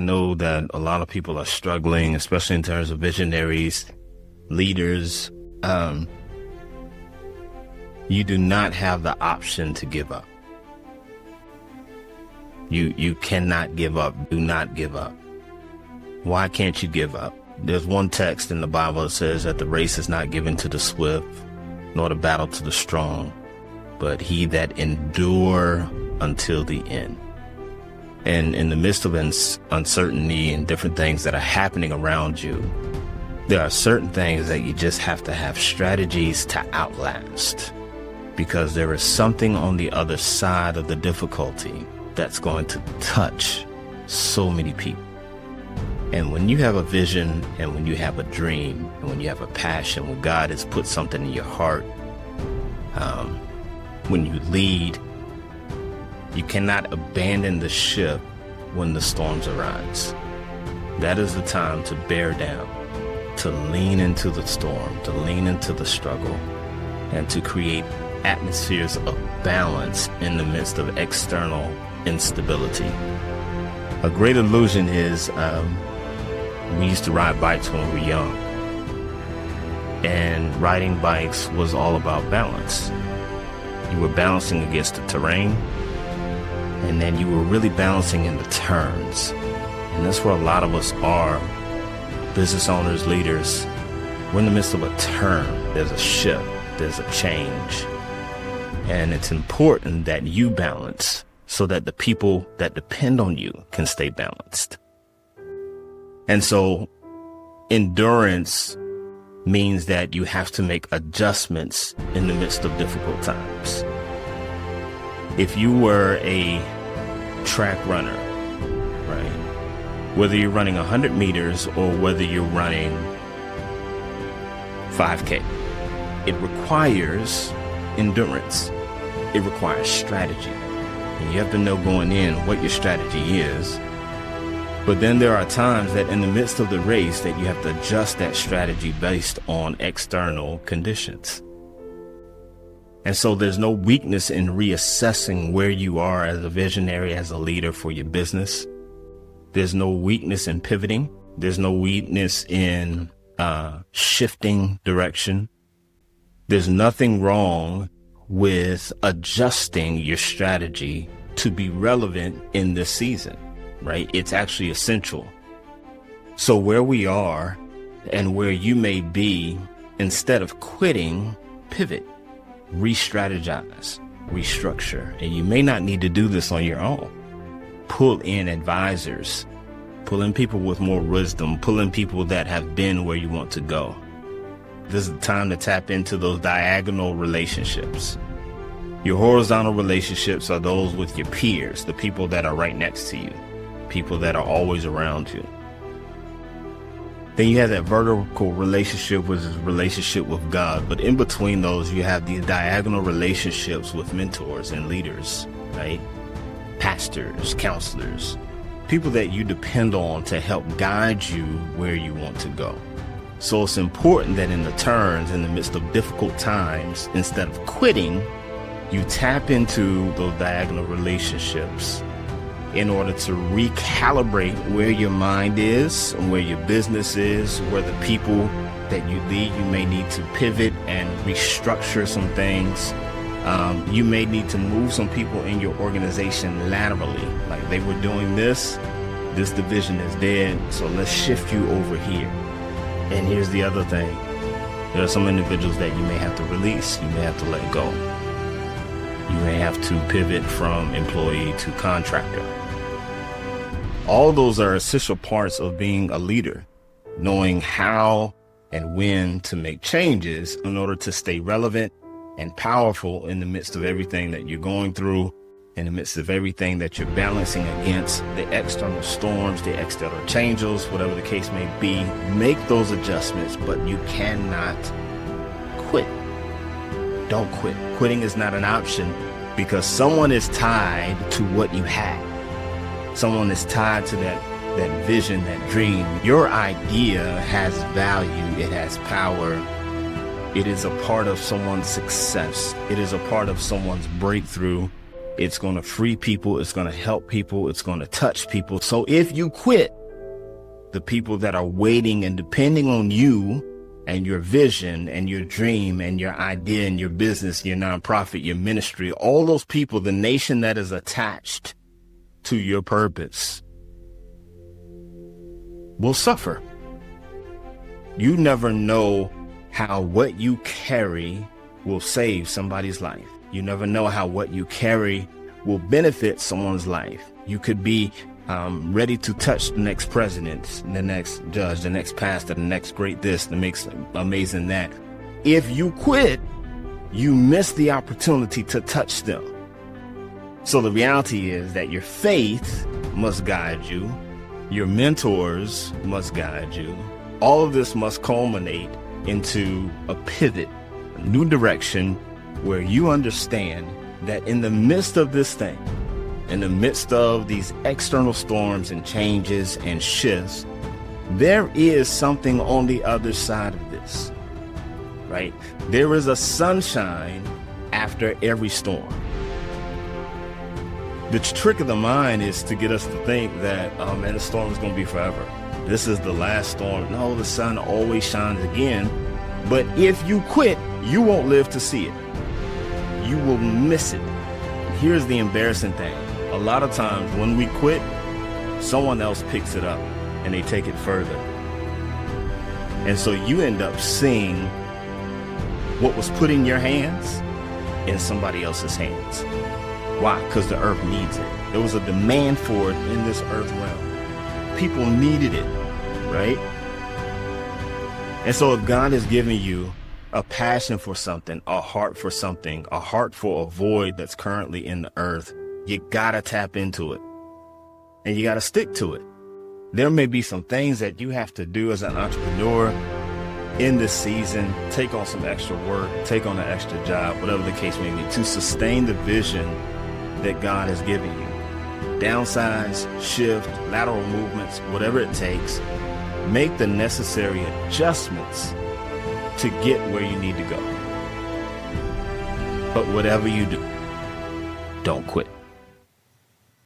know that a lot of people are struggling, especially in terms of visionaries, leaders. You do not have the option to give up. You cannot give up. Do not give up. Why can't you give up? There's one text in the Bible that says that the race is not given to the swift, nor the battle to the strong, but he that endure until the end. And in the midst of uncertainty and different things that are happening around you, there are certain things that you just have to have strategies to outlast, because there is something on the other side of the difficulty that's going to touch so many people. And when you have a vision, and when you have a dream, and when you have a passion, when God has put something in your heart, when you lead, you cannot abandon the ship when the storms arise. That is the time to bear down, to lean into the storm, to lean into the struggle, and to create atmospheres of balance in the midst of external instability. A great illusion is we used to ride bikes when we were young, and riding bikes was all about balance. You were balancing against the terrain, and then you were really balancing in the turns. And that's where a lot of us are, business owners, leaders. We're in the midst of a turn. There's a shift, there's a change. And it's important that you balance so that the people that depend on you can stay balanced. And so endurance means that you have to make adjustments in the midst of difficult times. If you were a track runner, right, whether you're running 100 meters or whether you're running 5K, it requires endurance. It requires strategy. And you have to know going in what your strategy is. But then there are times that in the midst of the race that you have to adjust that strategy based on external conditions. And so there's no weakness in reassessing where you are as a visionary, as a leader for your business. There's no weakness in pivoting. There's no weakness in shifting direction. There's nothing wrong with adjusting your strategy to be relevant in this season, right? It's actually essential. So where we are and where you may be, instead of quitting, pivot, re-strategize, restructure. And you may not need to do this on your own. Pull in advisors, pull in people with more wisdom, pull in people that have been where you want to go. This is the time to tap into those diagonal relationships. Your horizontal relationships are those with your peers, the people that are right next to you, people that are always around you. Then you have that vertical relationship, which is a relationship with God. But in between those, you have the diagonal relationships with mentors and leaders, right? Pastors, counselors, people that you depend on to help guide you where you want to go. So it's important that in the turns, in the midst of difficult times, instead of quitting, you tap into those diagonal relationships in order to recalibrate where your mind is, and where your business is, where the people that you lead. You may need to pivot and restructure some things. You may need to move some people in your organization laterally. Like they were doing this division is dead, so let's shift you over here. And here's the other thing. There are some individuals that you may have to release. You may have to let go. You may have to pivot from employee to contractor. All those are essential parts of being a leader, knowing how and when to make changes in order to stay relevant and powerful in the midst of everything that you're going through, in the midst of everything that you're balancing against, the external storms, the external changes, whatever the case may be. Make those adjustments, but you cannot quit. Don't quit. Quitting is not an option, because someone is tied to what you have. Someone is tied to that vision, that dream. Your idea has value. It has power. It is a part of someone's success. It is a part of someone's breakthrough. It's going to free people. It's going to help people. It's going to touch people. So if you quit, the people that are waiting and depending on you and your vision and your dream and your idea and your business, your nonprofit, your ministry, all those people, the nation that is attached to your purpose will suffer. You never know how what you carry will save somebody's life. You never know how what you carry will benefit someone's life. You could be ready to touch the next president, the next judge, the next pastor, the next great this, the next amazing that. If you quit, you miss the opportunity to touch them. So the reality is that your faith must guide you. Your mentors must guide you. All of this must culminate into a pivot, a new direction, where you understand that in the midst of this thing, in the midst of these external storms and changes and shifts, there is something on the other side of this, right? There is a sunshine after every storm. The trick of the mind is to get us to think that, oh man, the storm is going to be forever. This is the last storm. No, the sun always shines again. But if you quit, you won't live to see it. You will miss it. Here's the embarrassing thing. A lot of times when we quit, someone else picks it up and they take it further. And so you end up seeing what was put in your hands in somebody else's hands. Why? Because the earth needs it. There was a demand for it in this earth realm. People needed it, right? And so if God has given you a passion for something, a heart for something, a heart for a void that's currently in the earth, you gotta tap into it and you gotta stick to it. There may be some things that you have to do as an entrepreneur in this season, take on some extra work, take on an extra job, whatever the case may be, to sustain the vision that God has given you. Downsize, shift, lateral movements, whatever it takes, make the necessary adjustments to get where you need to go. But whatever you do, don't quit.